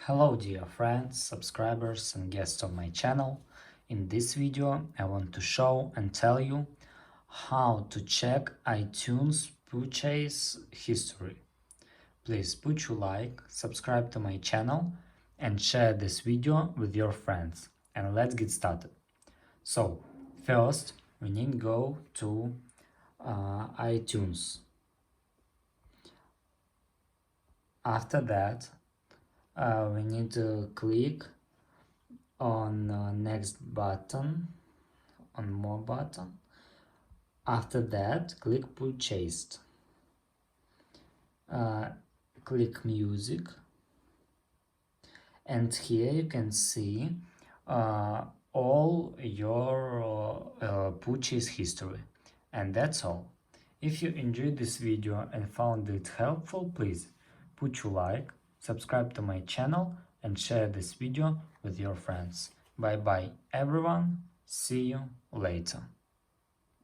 Hello dear friends, subscribers and guests of my channel. In this video I want to show and tell you how to check iTunes purchase history. Please put your like, subscribe to my channel and share this video with your friends. And let's get started. So first we need to go to iTunes. After that we need to click on next button, on more button. After that click purchased, click music, and here you can see all your purchase history. And that's all. If you enjoyed this video and found it helpful, please put your like, subscribe to my channel and share this video with your friends. Bye bye everyone, see you later.